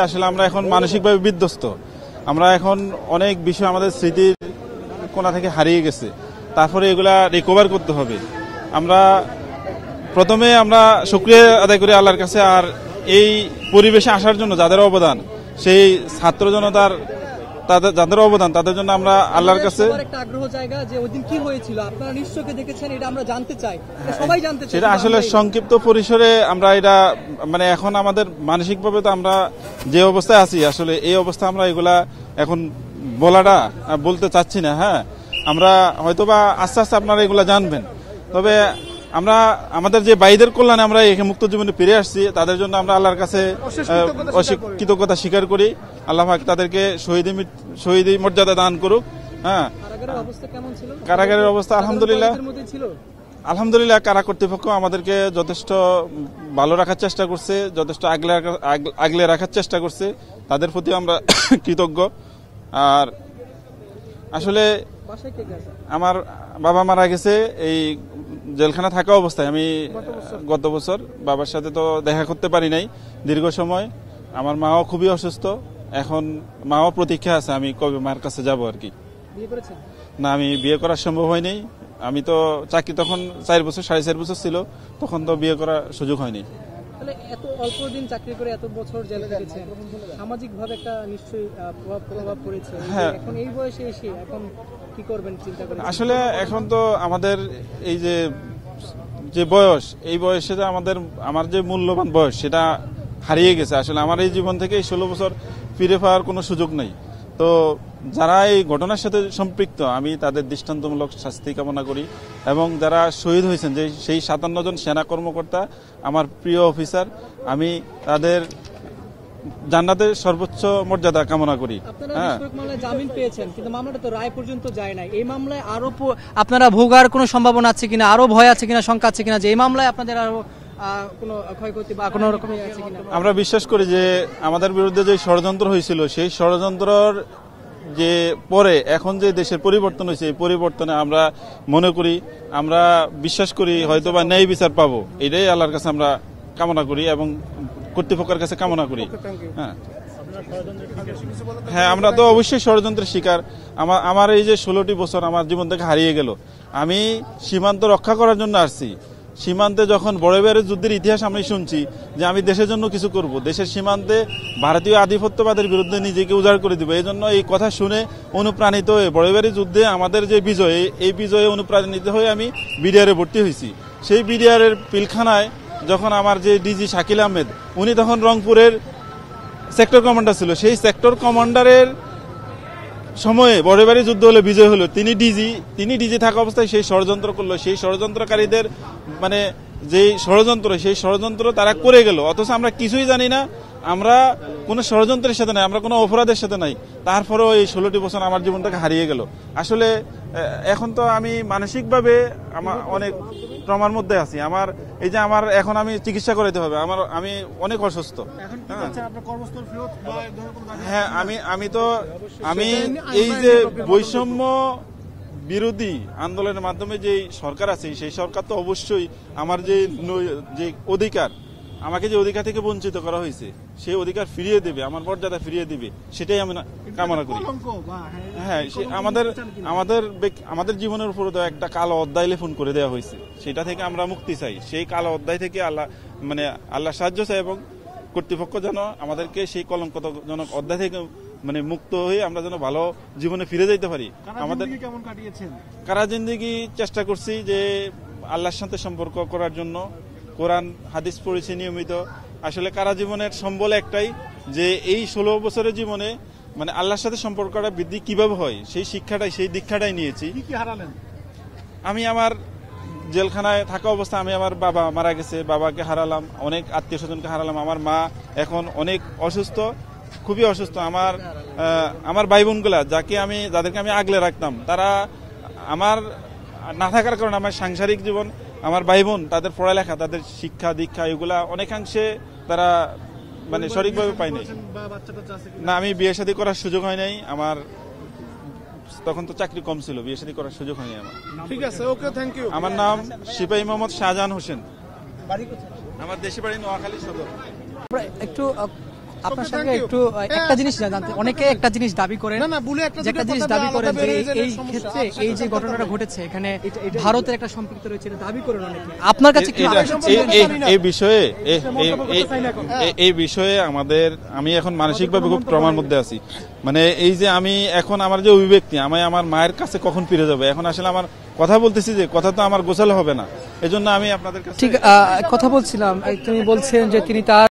আসলে আমরা এখন মানসিকভাবে বিধ্বস্ত। আমরা এখন অনেক বিষয় আমাদের স্মৃতির কোণা থেকে হারিয়ে গেছে, তারপরে এগুলা রিকভার করতে হবে। আমরা প্রথমে আমরা শুকরিয়া আদায় করি আল্লাহর কাছে, আর এই পরিবেশে আসার জন্য যাদের অবদান, সেই ছাত্র জনতার যাদের অবদান, তাদের জন্য আমরা আল্লাহর কাছে একটা আগ্রহ জায়গা যে ওইদিন কি হয়েছিল আপনারা নিশ্চয়ই দেখেছেন, এটা আমরা জানতে চাই, সবাই জানতে চাই। সেটা আসলে সংক্ষিপ্ত পরিসরে আমরা এটা মানে এখন আমাদের মানসিকভাবে তো আমরা যে অবস্থায় আছি, আসলে এই অবস্থা আমরা এগুলা এখন বলতে চাচ্ছি না। হ্যাঁ, আমরা হয়তোবা আস্তে আস্তে আপনারা এগুলা জানবেন। তবে আমরা আমাদের যে ভাইদের কল্যাণে আমরা এই মুক্ত জীবনে ফিরে আসছি, তাদের জন্য আমরা আল্লাহর কাছে কৃতজ্ঞতা স্বীকার করি। আল্লাহ পাক তাদেরকে শহীদ মর্যাদা দান করুক। হ্যাঁ, কারাগারের অবস্থা আলহামদুলিল্লাহ কারা কর্তৃপক্ষ আমাদেরকে যথেষ্ট ভালো রাখার চেষ্টা করছে, যথেষ্ট আগলে রাখার চেষ্টা করছে, তাদের প্রতি আমরা কৃতজ্ঞ। আর আসলে আমার বাবা মারা গেছে এই জেলখানা থাকা অবস্থায়। আমি গত বছর বাবার সাথে তো দেখা করতে পারি নাই দীর্ঘ সময়। আমার মাও খুবই অসুস্থ, এখন মাও প্রতীক্ষা আছে আমি কবে মার কাছে যাব আর কি। না, আমি বিয়ে করার সম্ভব হয়নি। আমি তো চাকরি তখন 4.5 বছর ছিল, তখন তো বিয়ে করার সুযোগ হয়নি। এত অল্প দিন চাকরি করে এত বছর জেলে গেছেন, সামাজিক ভাবে একটা নিশ্চয়ই প্রভাব পড়েছে। হ্যাঁ, এখন এই বয়সে এসে এখন কি করবেন চিন্তা করেন? আসলে এখন তো আমাদের এই যে বয়স, এই বয়সে আমার যে মূল্যবান বয়স সেটা হারিয়ে গেছে। আসলে আমার এই জীবন থেকে 16 বছর ফিরে পাওয়ার কোনো সুযোগ নেই। তো যারা এই ঘটনার সাথে সম্পৃক্ত, আমি তাদের দৃষ্টান্তমূলক শাস্তি কামনা করি। এবং যারা শহীদ হয়েছেন, যে সেই 57 জন সেনা কর্মকর্তা, আমার প্রিয় অফিসার, আমি তাদের জান্নাতের সর্বোচ্চ মর্যাদা কামনা করি। হ্যাঁ, জামিন পেয়েছেন, কিন্তু মামলাটা তো রায় পর্যন্ত যায় নাই। এই মামলায় আরো আপনারা ভোগার কোনো সম্ভাবনা আছে কিনা, আরো ভয় আছে কিনা, শঙ্কা আছে কিনা যে এই মামলায় আপনাদের আরো কোনো ক্ষয়ক্ষতি বা কোনো রকম আছে কিনা? আমরা বিশ্বাস করি যে আমাদের বিরুদ্ধে যে ষড়যন্ত্র হয়েছিল, সেই ষড়যন্ত্রর যে পরে এখন যে দেশের পরিবর্তন হয়েছে, এই পরিবর্তনে আমরা মনে করি, আমরা বিশ্বাস করি হয়তোবা ন্যায় বিচার পাবো। এটাই আল্লাহর কাছে আমরা কামনা করি এবং কর্তৃপক্ষের কাছে কামনা করি। হ্যাঁ, আমরা তো অবশ্যই ষড়যন্ত্রের শিকার। আমার এই যে 16টি বছর আমার জীবন থেকে হারিয়ে গেল, আমি সীমান্ত রক্ষা করার জন্য আসছি। সীমান্তে যখন বড় যুদ্ধের ইতিহাস আমি শুনছি যে আমি দেশের জন্য কিছু করব, দেশের সীমান্তে ভারতীয় আধিপত্যবাদের বিরুদ্ধে নিজেকে উজাড় করে দিব, এই জন্য এই কথা শুনে অনুপ্রাণিত হয়ে বড় যুদ্ধে আমাদের যে বিজয়, এই বিজয়ে অনুপ্রাণিত হয়ে আমি বিডিআরে ভর্তি হয়েছি। সেই বিডিআরের পিলখানায় যখন আমার যে ডিজি শাকিল আহমেদ, উনি তখন রংপুরের সেক্টর কমান্ডার ছিল, সেই সেক্টর কমান্ডারের সময়ে বড়বাড়ি যুদ্ধ হলে বিজয় হলো, তিনি ডিজি থাকা অবস্থায় সেই ষড়যন্ত্র করলো। সেই ষড়যন্ত্রকারীদের মানে যেই ষড়যন্ত্র তারা করে গেল, অথচ আমরা কিছুই জানি না, আমরা কোনো ষড়যন্ত্রের সাথে নাই, আমরা কোনো অপরাধের সাথে নাই। তারপরেও এই 16টি বছর আমার জীবনটাকে হারিয়ে গেল। আসলে এখন তো আমি মানসিকভাবে আমার অনেক ট্রমার মধ্যে আছি। আমার এখন আমি চিকিৎসা করাইতে হবে, আমি অনেক অসুস্থ। হ্যাঁ, আমি এই যে বৈষম্য বিরোধী আন্দোলনের মাধ্যমে যে সরকার আছে, সেই সরকার তো অবশ্যই আমার যে অধিকার, আমাকে যে অধিকার থেকে বঞ্চিত করা হয়েছে, সেই অধিকার ফিরিয়ে দেবে, আমার মর্যাদা ফিরিয়ে দিবে, সেটাই আমি কামনা করি। হ্যাঁ, আমাদের জীবনের উপর তো একটা কালো অধ্যায় লেখন করে দেওয়া হয়েছে, সেটা থেকে আমরা মুক্তি চাই। সেই কালো অধ্যায় থেকে আল্লাহ সাহায্য চাই এবং কর্তৃপক্ষ যেন আমাদেরকে সেই কলঙ্কজনক অধ্যায় থেকে মুক্ত হয়ে আমরা যেন ভালো জীবনে ফিরে যেতে পারি। আমাদের কারা জিন্দেগি চেষ্টা করছি যে আল্লাহর সাথে সম্পর্ক করার জন্য, কোরআন হাদিস পড়েছি নিয়মিত। আসলে কারা জীবনের সম্বল একটাই, যে এই 16 বছরের জীবনে আল্লাহর সাথে সম্পর্কটা বৃদ্ধি কিভাবে হয়, সেই দীক্ষাটাই নিয়েছি। আমি আমার জেলখানায় থাকা অবস্থা, আমি আমার বাবা মারা গেছে, বাবাকে হারালাম, অনেক আত্মীয় স্বজনকে হারালাম। আমার মা এখন অনেক অসুস্থ, খুবই অসুস্থ। আমার ভাই বোনগুলা যাদেরকে আমি আগলে রাখতাম, তারা আমার না থাকার কারণে আমার সাংসারিক জীবন, আমার ভাই বোন, তাদের পড়ালেখা, তাদের শিক্ষা দীক্ষা, এগুলা অনেকাংশে তারা সঠিকভাবে পায়নি। না, আমি বিয়ে শাদী করার সুযোগ হয় নাই। আমার তখন তো চাকরি কম ছিল, বিয়ে শাদী করার সুযোগ হয়নি আমার। ঠিক আছে, ওকে, থ্যাংক ইউ। আমার নাম সিপাহী মোহাম্মদ শাহজাহান হোসেন। আমার দেশে বাড়ি নোয়াখালী সদর। একটু আপনার সঙ্গে একটু একটা জিনিস জানতে, অনেকে একটা জিনিস দাবি করেন, যে একটা জিনিস দাবি করেন যে এই ক্ষেত্রে এই যে ঘটনাটা ঘটেছে এখানে ভারতের একটা সম্পৃক্ত রয়েছে এটা দাবি করেন অনেকে। আপনার কাছে কি এই বিষয়ে আমাদের, আমি এখন মানসিকভাবে খুব ট্রমার মধ্যে আছি। মানে এই যে আমি এখন আমার যে অভিব্যক্তি, আমি আমার মায়ের কাছে কখন ফিরে যাবে, এখন আসলে আমার কথা বলতেছি যে কথা তো আমার গোছালো হবে না, এজন্য আমি আপনাদের কাছে ঠিক কথা বলছিলাম। তুমি বলছেন যে তিনি তার